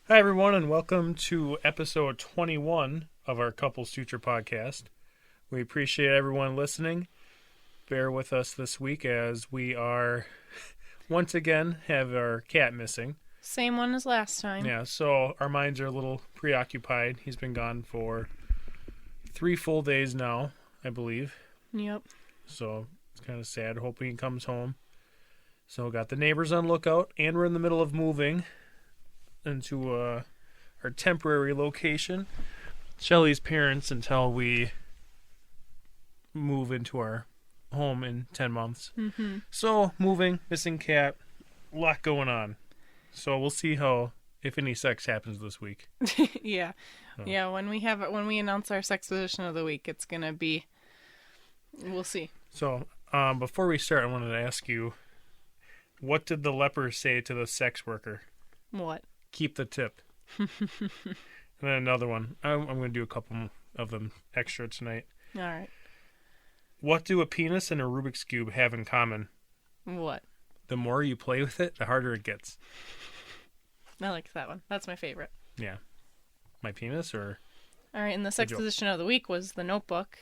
Hi, everyone, and welcome to episode 21 of our Couples Future podcast. We appreciate everyone listening. Bear with us this week as we are, once again, have our cat missing. Same one as last time. Yeah, so our minds are a little preoccupied. He's been gone for 3 full days now, I believe. Yep. So it's kind of sad, hoping he comes home. So got the neighbors on lookout, and we're in the middle of moving into our temporary location. Shelly's parents until we move into our home in 10 months. Mm-hmm. So moving, missing cat, a lot going on. So we'll see if any sex happens this week. Yeah. So. Yeah, when we announce our sex position of the week, it's going to be, we'll see. So before we start, I wanted to ask you, what did the leper say to the sex worker? What? Keep the tip. And then another one. I'm going to do a couple of them extra tonight. All right. What do a penis and a Rubik's Cube have in common? What? The more you play with it, the harder it gets. I like that one. That's my favorite. Yeah. My penis or? All right, and the sex position of the week was the Notebook.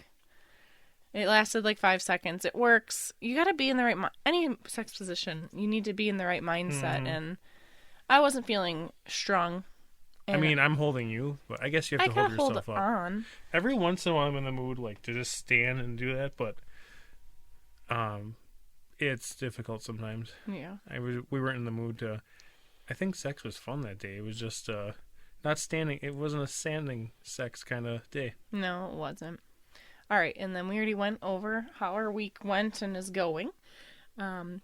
It lasted like 5 seconds. It works. You got to be in the right any sex position. You need to be in the right mindset, and I wasn't feeling strong. I mean, I'm holding you, but I guess you have to hold yourself up. On. Every once in a while, I'm in the mood like to just stand and do that, but it's difficult sometimes. Yeah. We weren't in the mood to. I think sex was fun that day. It was just not standing. It wasn't a standing sex kind of day. No, it wasn't. All right, and then we already went over how our week went and is going. And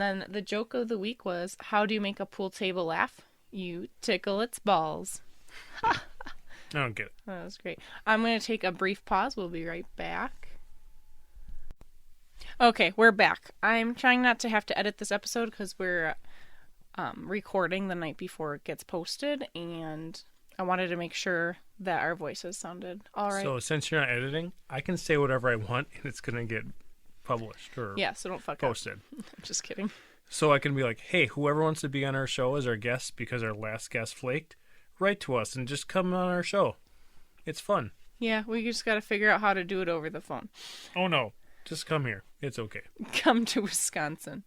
then the joke of the week was, how do you make a pool table laugh? You tickle its balls. I don't get it. That was great. I'm going to take a brief pause. We'll be right back. Okay, we're back. I'm trying not to have to edit this episode because we're recording the night before it gets posted, and I wanted to make sure that our voices sounded all right. So since you're not editing, I can say whatever I want, and it's going to get published or so don't fuck posted. I'm just kidding. So I can be like, hey, whoever wants to be on our show as our guest because our last guest flaked, write to us and just come on our show. It's fun. Yeah, we just got to figure out how to do it over the phone. Oh, no. Just come here. It's okay. Come to Wisconsin.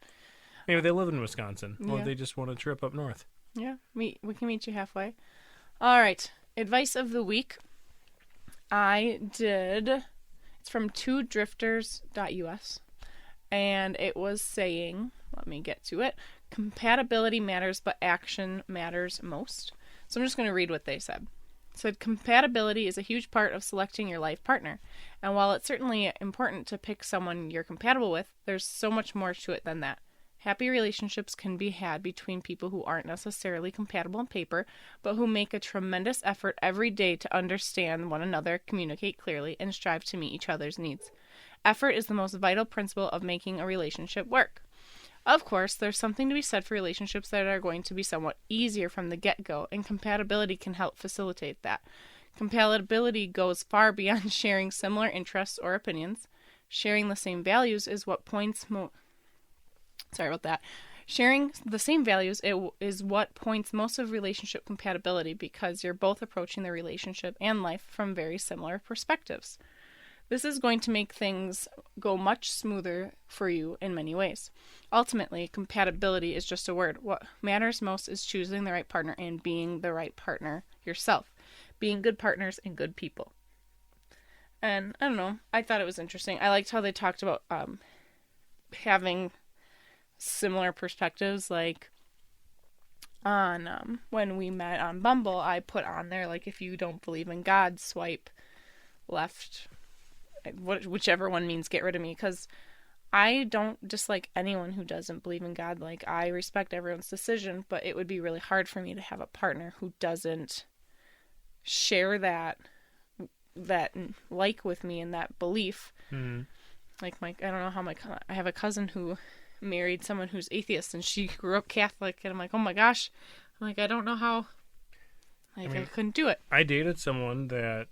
Maybe they live in Wisconsin, or Yeah. they just want a trip up north. Yeah, we can meet you halfway. All right, advice of the week. It's from twodrifters.us, and it was saying, let me get to it, compatibility matters, but action matters most. So I'm just going to read what they said. It said, compatibility is a huge part of selecting your life partner, and while it's certainly important to pick someone you're compatible with, there's so much more to it than that. Happy relationships can be had between people who aren't necessarily compatible on paper, but who make a tremendous effort every day to understand one another, communicate clearly, and strive to meet each other's needs. Effort is the most vital principle of making a relationship work. Of course, there's something to be said for relationships that are going to be somewhat easier from the get-go, and compatibility can help facilitate that. Compatibility goes far beyond sharing similar interests or opinions. Sharing the same values is what points Sharing the same values is what points most of relationship compatibility because you're both approaching the relationship and life from very similar perspectives. This is going to make things go much smoother for you in many ways. Ultimately, compatibility is just a word. What matters most is choosing the right partner and being the right partner yourself. Being good partners and good people. And I don't know, I thought it was interesting. I liked how they talked about having similar perspectives, like on when we met on Bumble, I put on there, like, if you don't believe in God, swipe left, whichever one means get rid of me, because I don't dislike anyone who doesn't believe in God. Like, I respect everyone's decision, but it would be really hard for me to have a partner who doesn't share that like with me and that belief. Like, I don't know how I have a cousin who married someone who's atheist, and she grew up Catholic, and I'm like, oh my gosh, I don't know how, I couldn't do it. I dated someone that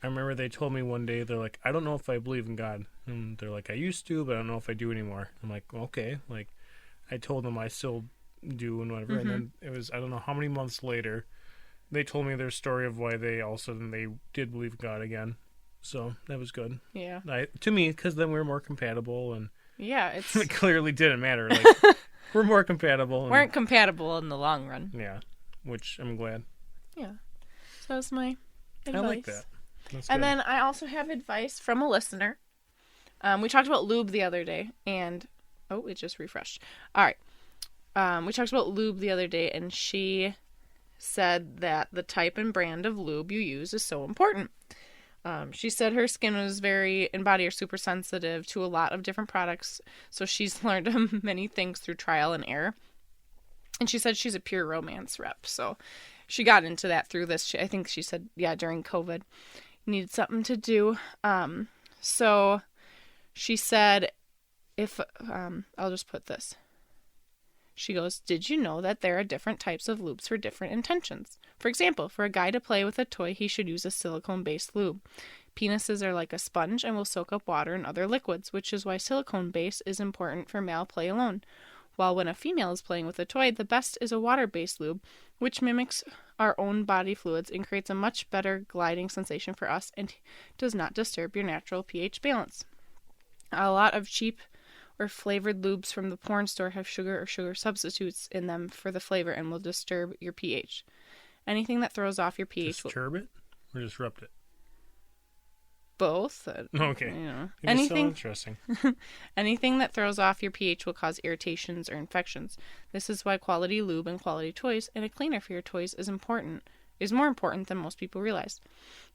I remember they told me one day, they're like, I don't know if I believe in God, and they're like, I used to, but I don't know if I do anymore. I'm like, okay. Like, I told them I still do and whatever. And then it was, I don't know how many months later, they told me their story of why they all of a sudden they did believe God again. So that was good. Yeah. To me, because then we were more compatible, and yeah, it's it clearly didn't matter. Like, we're more compatible. And, weren't compatible in the long run. Yeah, which I'm glad. Yeah. So that's my advice. I like that. That's and good. then I also have advice from a listener. We talked about lube the other day, and it just refreshed. All right. We talked about lube the other day, and she said that the type and brand of lube you use is so important. She said her skin and body are super sensitive to a lot of different products, so she's learned many things through trial and error. And she said she's a pure romance rep, so she got into that through this. I think she said, during COVID, needed something to do. So she said, I'll just put this. She goes, did you know that there are different types of lubes for different intentions? For example, for a guy to play with a toy, he should use a silicone-based lube. Penises are like a sponge and will soak up water and other liquids, which is why silicone base is important for male play alone. While when a female is playing with a toy, the best is a water-based lube, which mimics our own body fluids and creates a much better gliding sensation for us and does not disturb your natural pH balance. A lot of cheap or flavored lubes from the porn store have sugar or sugar substitutes in them for the flavor and will disturb your pH. Anything that throws off your pH Disturb it or disrupt it? Both. Okay. Anything so interesting. anything that throws off your pH will cause irritations or infections. This is why quality lube and quality toys and a cleaner for your toys is more important than most people realize.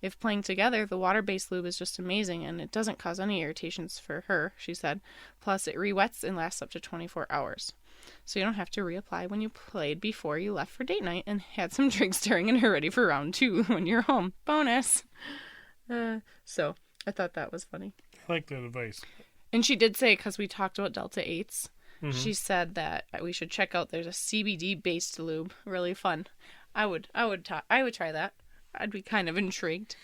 If playing together, the water-based lube is just amazing and it doesn't cause any irritations for her, she said. Plus, it re-wets and lasts up to 24 hours. So you don't have to reapply when you played before you left for date night and had some drinks during and are ready for round 2 when you're home. Bonus! So, I thought that was funny. I like that advice. And she did say, because we talked about Delta 8s, she said that we should check out, there's a CBD-based lube. Really fun. I would try that. I'd be kind of intrigued.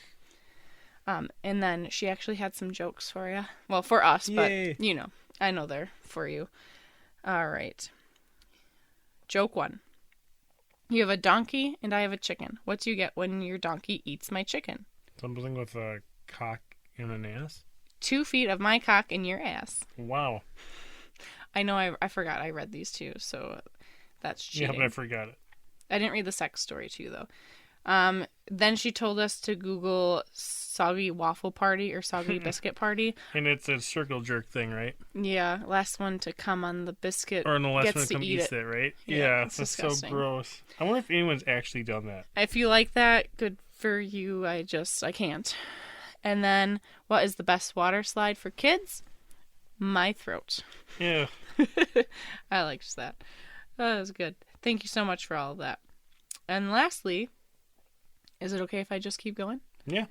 And then she actually had some jokes for you. Well, for us, Yay. but, I know they're for you. All right. Joke 1. You have a donkey and I have a chicken. What do you get when your donkey eats my chicken? Something with a cock and an ass? 2 feet of my cock in your ass. Wow. I know I forgot I read these too, so that's cheating. Yeah, but I forgot it. I didn't read the sex story too, though. Then she told us to Google soggy waffle party or soggy biscuit party. And it's a circle jerk thing, right? Yeah, last one to come on the biscuit or the last gets one to come eat it, right? Yeah, that's disgusting. So gross. I wonder if anyone's actually done that. If you like that, good for you. I can't. And then, what is the best water slide for kids? My throat. Yeah. I liked that. That was good. Thank you so much for all of that. And lastly, is it okay if I just keep going? Yeah.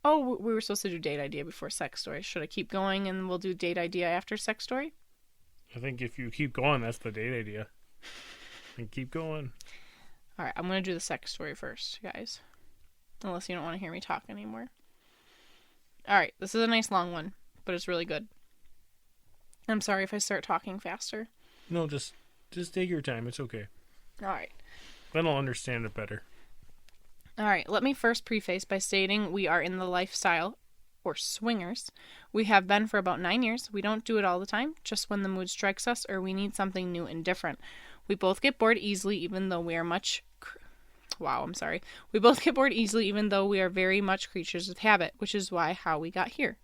Oh, we were supposed to do date idea before sex story. Should I keep going and we'll do date idea after sex story? I think if you keep going, that's the date idea. And keep going. All right, I'm going to do the sex story first, guys. Unless you don't want to hear me talk anymore. All right, this is a nice long one, but it's really good. I'm sorry if I start talking faster. No, just take your time. It's okay. All right. Then I'll understand it better. All right, let me first preface by stating we are in the lifestyle, or swingers. We have been for about 9 years. We don't do it all the time, just when the mood strikes us or we need something new and different. We both get bored easily even though we are We both get bored easily even though we are very much creatures of habit, which is how we got here.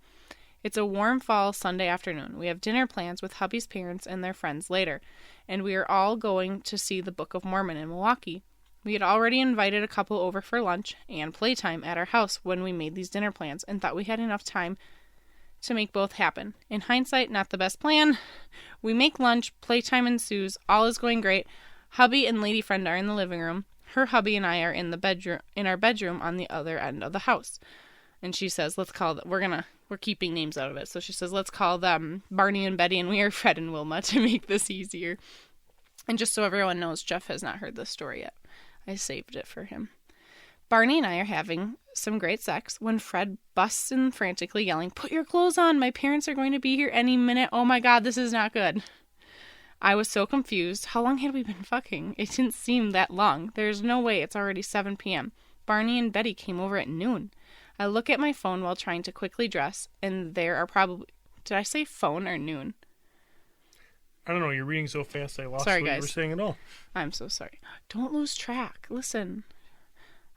It's a warm fall Sunday afternoon. We have dinner plans with hubby's parents and their friends later, and we are all going to see the Book of Mormon in Milwaukee. We had already invited a couple over for lunch and playtime at our house when we made these dinner plans and thought we had enough time to make both happen. In hindsight, not the best plan. We make lunch, playtime ensues, all is going great. Hubby and lady friend are in the living room. Her hubby and I are in our bedroom on the other end of the house. And she says, we're keeping names out of it. So she says, let's call them Barney and Betty, and we are Fred and Wilma to make this easier. And just so everyone knows, Jeff has not heard this story yet. I saved it for him. Barney and I are having some great sex when Fred busts in frantically yelling, "Put your clothes on! My parents are going to be here any minute. Oh my God, this is not good." I was so confused. How long had we been fucking? It didn't seem that long. There's no way. It's already 7 p.m. Barney and Betty came over at noon. I look at my phone while trying to quickly dress, and there are probably... Did I say phone or noon? I don't know. You're reading so fast I lost Sorry, what you guys. were saying at all. I'm so sorry. Don't lose track. Listen.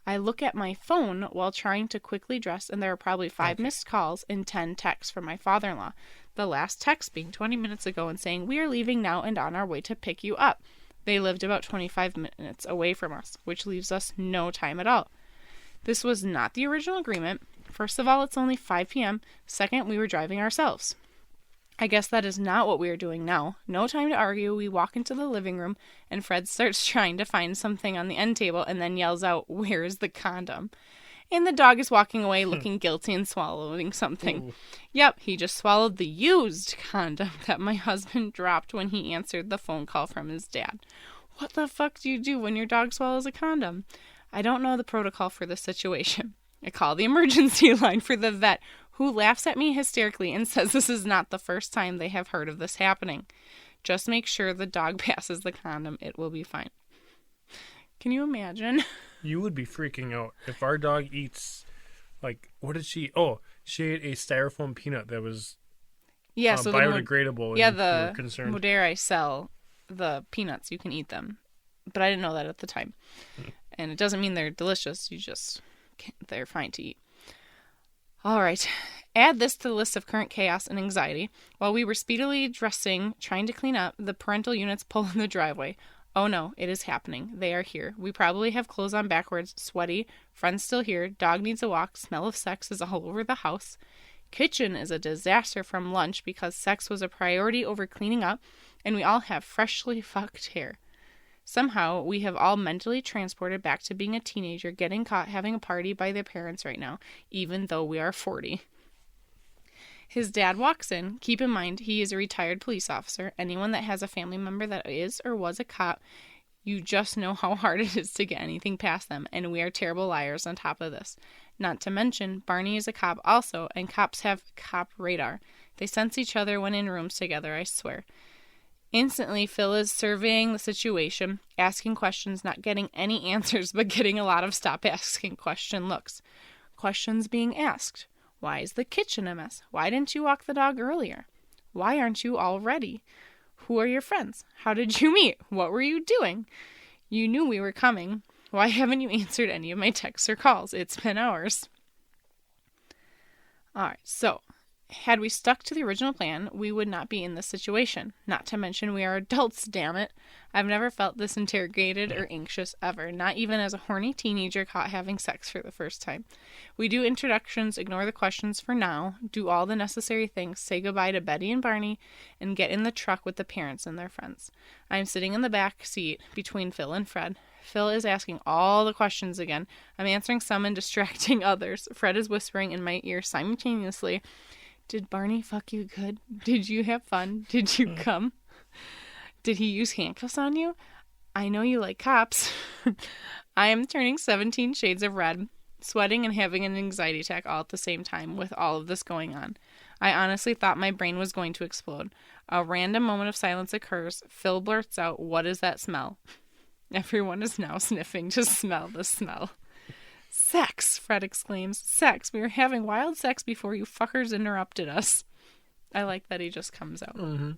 I look at my phone while trying to quickly dress, and there are probably 5 missed calls and 10 texts from my father-in-law. The last text being 20 minutes ago and saying, "We are leaving now and on our way to pick you up." They lived about 25 minutes away from us, which leaves us no time at all. This was not the original agreement. First of all, it's only 5 p.m. Second, we were driving ourselves. I guess that is not what we are doing now. No time to argue. We walk into the living room, and Fred starts trying to find something on the end table and then yells out, "Where is the condom?" And the dog is walking away looking guilty and swallowing something. Ooh. Yep, he just swallowed the used condom that my husband dropped when he answered the phone call from his dad. What the fuck do you do when your dog swallows a condom? I don't know the protocol for this situation. I call the emergency line for the vet, who laughs at me hysterically and says this is not the first time they have heard of this happening. Just make sure the dog passes the condom. It will be fine. Can you imagine? You would be freaking out if our dog eats, like, what did she eat? Oh, she ate a styrofoam peanut that was So biodegradable. the concerned. Modera I sell, the peanuts, you can eat them. But I didn't know that at the time. And it doesn't mean they're delicious. They're fine to eat. All right. Add this to the list of current chaos and anxiety. While we were speedily dressing, trying to clean up, the parental units pull in the driveway. Oh no, it is happening. They are here. We probably have clothes on backwards, sweaty, friends still here, dog needs a walk, smell of sex is all over the house. Kitchen is a disaster from lunch because sex was a priority over cleaning up, and we all have freshly fucked hair. Somehow, we have all mentally transported back to being a teenager, getting caught having a party by their parents right now, even though we are 40. His dad walks in. Keep in mind, he is a retired police officer. Anyone that has a family member that is or was a cop, you just know how hard it is to get anything past them, and we are terrible liars on top of this. Not to mention, Barney is a cop also, and cops have cop radar. They sense each other when in rooms together, I swear. Instantly, Phil is surveying the situation, asking questions, not getting any answers, but getting a lot of stop asking question looks. Questions being asked. Why is the kitchen a mess? Why didn't you walk the dog earlier? Why aren't you all ready? Who are your friends? How did you meet? What were you doing? You knew we were coming. Why haven't you answered any of my texts or calls? It's been hours. All right, so had we stuck to the original plan, we would not be in this situation. Not to mention we are adults, damn it. I've never felt this interrogated or anxious ever, not even as a horny teenager caught having sex for the first time. We do introductions, ignore the questions for now, do all the necessary things, say goodbye to Betty and Barney, and get in the truck with the parents and their friends. I'm sitting in the back seat between Phil and Fred. Phil is asking all the questions again. I'm answering some and distracting others. Fred is whispering in my ear simultaneously, "Did Barney fuck you good? Did you have fun? Did you come? Did he use handcuffs on you? I know you like cops." I am turning 17 shades of red, sweating and having an anxiety attack all at the same time with all of this going on. I honestly thought my brain was going to explode. A random moment of silence occurs. Phil blurts out, "What is that smell?" Everyone is now sniffing to smell the smell. "Sex!" Fred exclaims. "Sex! We were having wild sex before you fuckers interrupted us." I like that he just comes out. Mm-hmm.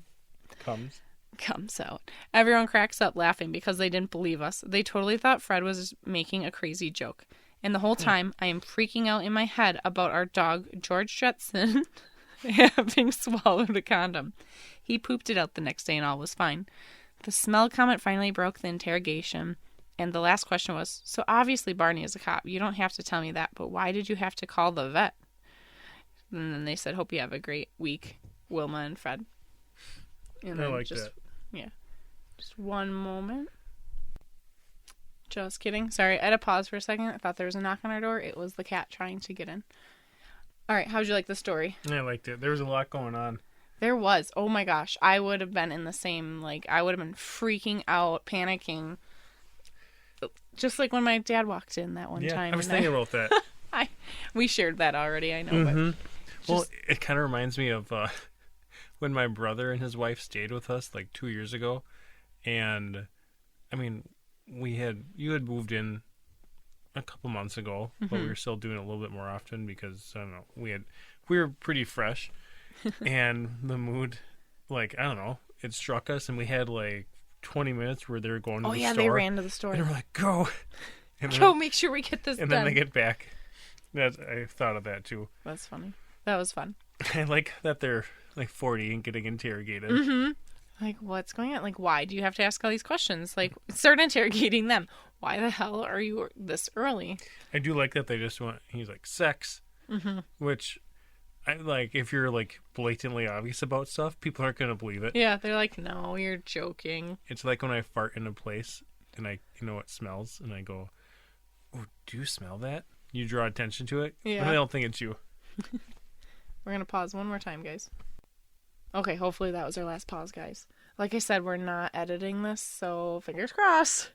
Comes out. Everyone cracks up laughing because they didn't believe us. They totally thought Fred was making a crazy joke. And the whole time, I am freaking out in my head about our dog, George Jetson, having swallowed a condom. He pooped it out the next day and all was fine. The smell comment finally broke the interrogation. And the last question was, "So obviously Barney is a cop. You don't have to tell me that, but why did you have to call the vet?" And then they said, "Hope you have a great week, Wilma and Fred." And I like that. Yeah. Just one moment. Just kidding. Sorry, I had to pause for a second. I thought there was a knock on our door. It was the cat trying to get in. All right, how'd you like the story? I liked it. There was a lot going on. There was. Oh my gosh. I would have been in the same, I would have been freaking out, panicking. Just like when my dad walked in that one time. I was thinking about that. We shared that already, I know. Mm-hmm. But Well, it kind of reminds me of when my brother and his wife stayed with us like 2 years ago, and I mean, you had moved in a couple months ago, but we were still doing it a little bit more often because I don't know, we were pretty fresh, and the mood, like I don't know, it struck us, and we had like 20 minutes where they were going to the store. Oh yeah, they ran to the store, and we're like, go, and go, make sure we get this and done. then they get back. I thought of that too. That's funny. That was fun. I like that they're like 40 and getting interrogated. Like, what's going on? Like, why do you have to ask all these questions? Like, start interrogating them. Why the hell are you this early? I do like that they just went, he's like, sex. Which, I like, if you're like blatantly obvious about stuff, people aren't going to believe it. Yeah, they're like, no, you're joking. It's like when I fart in a place and I know it smells and I go, oh, do you smell that? You draw attention to it. Yeah. But I don't think it's you. We're going to pause one more time, guys. Okay, hopefully that was our last pause, guys. Like I said, we're not editing this, so fingers crossed.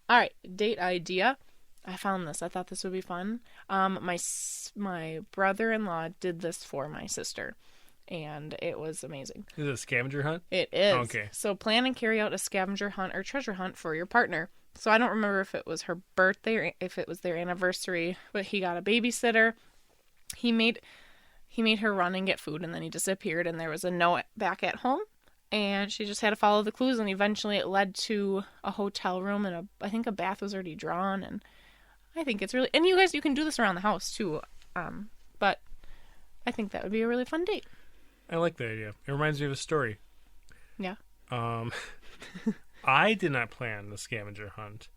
All right, date idea. I found this. I thought this would be fun. My brother-in-law did this for my sister, and it was amazing. Is it a scavenger hunt? It is. Okay. So plan and carry out a scavenger hunt or treasure hunt for your partner. So I don't remember if it was her birthday or if it was their anniversary, but he got a babysitter. He made her run and get food, and then he disappeared, and there was a note back at home, and she just had to follow the clues, and eventually it led to a hotel room, and I think a bath was already drawn, and I think it's really... And you guys, you can do this around the house, too, but I think that would be a really fun date. I like the idea. It reminds me of a story. Yeah. I did not plan the scavenger hunt.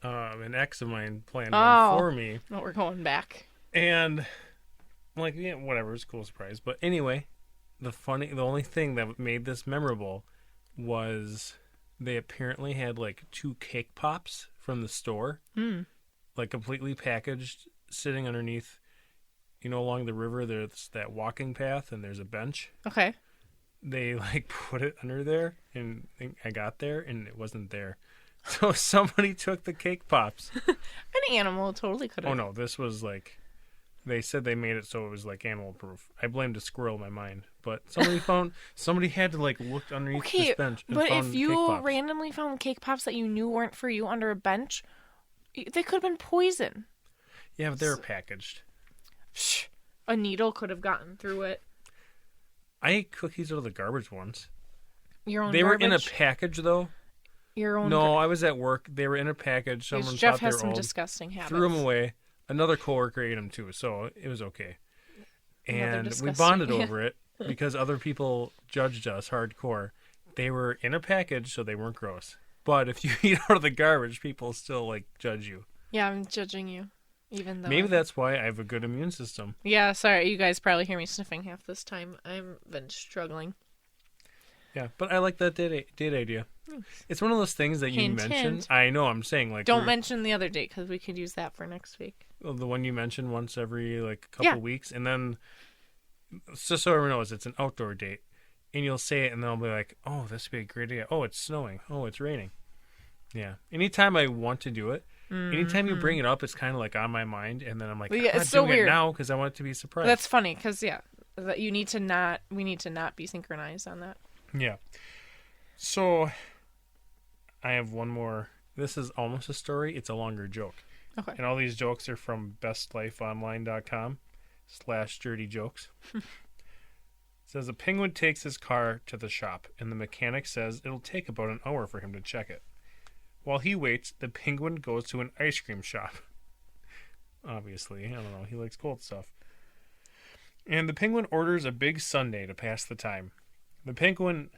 An ex of mine planned one for me. Oh, we're going back. And... like, yeah, whatever, it's a cool surprise. But anyway, the only thing that made this memorable was they apparently had like 2 cake pops from the store, like completely packaged, sitting underneath, along the river. There's that walking path and there's a bench. Okay. They like put it under there, and I got there and it wasn't there. So somebody took the cake pops. An animal totally could have. Oh no, this was like... They said they made it so it was like animal proof. I blamed a squirrel in my mind, but somebody had to like look underneath this bench. And but found if you cake pops. randomly found cake pops that you knew weren't for you under a bench, they could have been poison. Yeah, but they were packaged. Shh. A needle could have gotten through it. I ate cookies out of the garbage once. Your own. They garbage? were in a package though. Your own. No, I was at work. They were in a package. Someone Jeff thought they were has some old, disgusting habits. threw them away. Another coworker ate them too, so it was okay. And we disgusting. bonded over it because other people judged us hardcore. They were in a package, so they weren't gross. But if you eat out of the garbage, people still like judge you. Yeah, I'm judging you, even though. Maybe that's why I have a good immune system. Yeah, sorry, you guys probably hear me sniffing half this time. I've been struggling. Yeah, but I like that date idea. Thanks. It's one of those things that you mentioned. Hint. I know, I'm saying like... Don't mention the other date, because we could use that for next week. The one you mentioned once every like couple weeks, and then just so everyone knows, it's an outdoor date, and you'll say it, and then I'll be like, "Oh, this would be a great idea. Oh, it's snowing. Oh, it's raining." Yeah. Anytime I want to do it, anytime you bring it up, it's kind of like on my mind, and then I'm like, yeah, "I'm it's so doing weird it now because I want it to be a surprise." That's funny because that we need to not be synchronized on that. Yeah. So I have one more. This is almost a story. It's a longer joke. Okay. And all these jokes are from bestlifeonline.com/dirtyjokes. It says a penguin takes his car to the shop, and the mechanic says it'll take about an hour for him to check it. While he waits, the penguin goes to an ice cream shop. Obviously, I don't know, he likes cold stuff. And the penguin orders a big sundae to pass the time. The penguin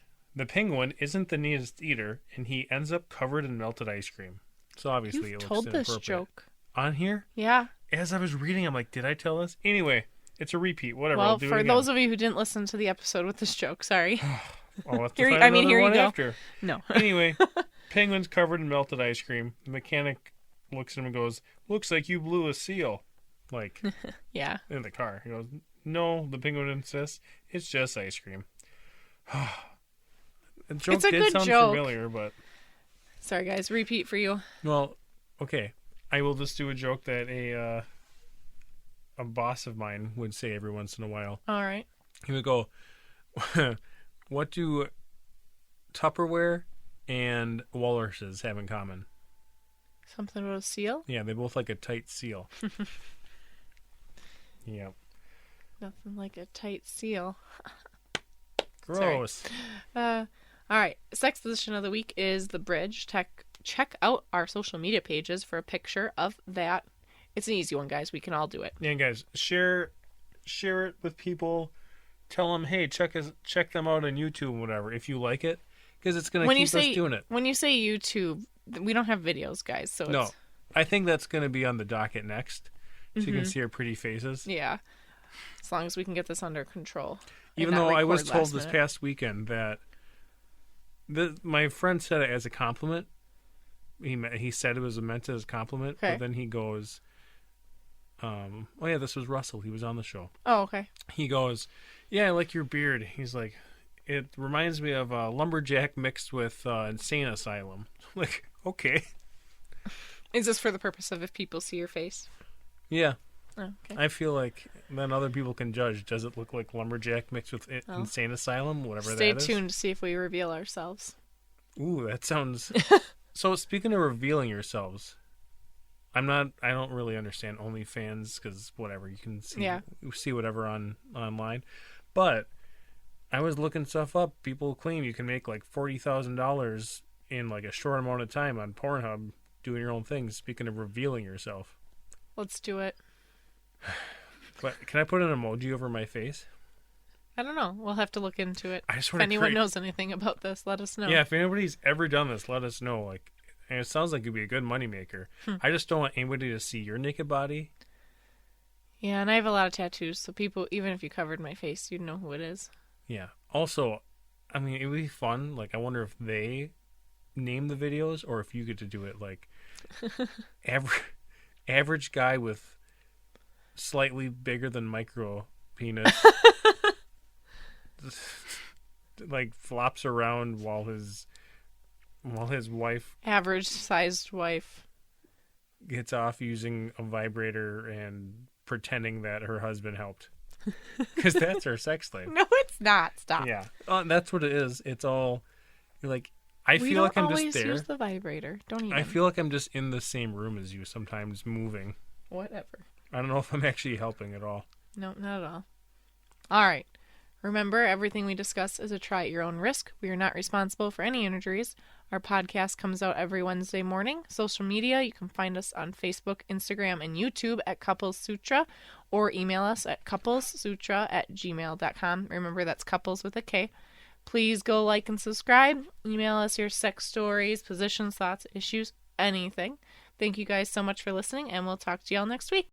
isn't the neatest eater, and he ends up covered in melted ice cream. So obviously You've it looks told inappropriate. this joke. On here? Yeah. As I was reading, I'm like, did I tell this? Anyway, it's a repeat. Whatever. Well, I'll do it for again. those of you who didn't listen to the episode with this joke, sorry. I'll have to Here- find I mean, another here you one go. after. No. Anyway, penguin's covered in melted ice cream. The mechanic looks at him and goes, "Looks like you blew a seal." Like, Yeah. in the car. He goes, "No," the penguin insists. "It's just ice cream." The joke It's a did good sound joke. familiar, but... Sorry, guys. Repeat for you. Well, okay. I will just do a joke that a boss of mine would say every once in a while. All right. He would go, What do Tupperware and walruses have in common? Something about a seal? Yeah, they both like a tight seal. Yeah. Nothing like a tight seal. Gross. All right. Sex position of the week is the bridge. Check out our social media pages for a picture of that. It's an easy one, guys. We can all do it. Yeah, guys, share it with people. Tell them, hey, check them out on YouTube and whatever if you like it, because it's gonna keep us doing it. When you say YouTube, we don't have videos, guys. So no, I think that's gonna be on the docket next, so you can see our pretty faces. Yeah, as long as we can get this under control. Even though I was told this past weekend that my friend said it as a compliment. He said it was meant as a compliment, okay. But then he goes, oh yeah, this was Russell. He was on the show. Oh, okay. He goes, yeah, I like your beard. He's like, it reminds me of a lumberjack mixed with insane asylum. Like, okay. Is this for the purpose of if people see your face? Yeah. Oh, okay. I feel like then other people can judge. Does it look like lumberjack mixed with insane asylum? Whatever that is. Stay tuned to see if we reveal ourselves. Ooh, that sounds... So speaking of revealing yourselves, I don't really understand OnlyFans because whatever, you can see whatever online. But I was looking stuff up. People claim you can make like $40,000 in like a short amount of time on Pornhub doing your own things. Speaking of revealing yourself. Let's do it. But can I put an emoji over my face? I don't know. We'll have to look into it. If anyone knows anything about this, let us know. Yeah, if anybody's ever done this, let us know. Like, and it sounds like it'd be a good moneymaker. I just don't want anybody to see your naked body. Yeah, and I have a lot of tattoos, so people, even if you covered my face, you'd know who it is. Yeah. Also, I mean, it would be fun. Like, I wonder if they name the videos or if you get to do it. Like, average guy with slightly bigger than micro penis. Like flops around while his wife, average sized wife, gets off using a vibrator and pretending that her husband helped, because that's her sex slave. No, it's not. Stop. Yeah, that's what it is. It's all you're like. I feel like I'm just there. We don't always use the vibrator. Don't even. I feel like I'm just in the same room as you, sometimes moving. Whatever. I don't know if I'm actually helping at all. No, not at all. All right. Remember, everything we discuss is a try at your own risk. We are not responsible for any injuries. Our podcast comes out every Wednesday morning. Social media, you can find us on Facebook, Instagram, and YouTube at Couples Sutra, or email us at couplessutra@gmail.com. Remember, that's couples with a K. Please go like and subscribe. Email us your sex stories, positions, thoughts, issues, anything. Thank you guys so much for listening, and we'll talk to y'all next week.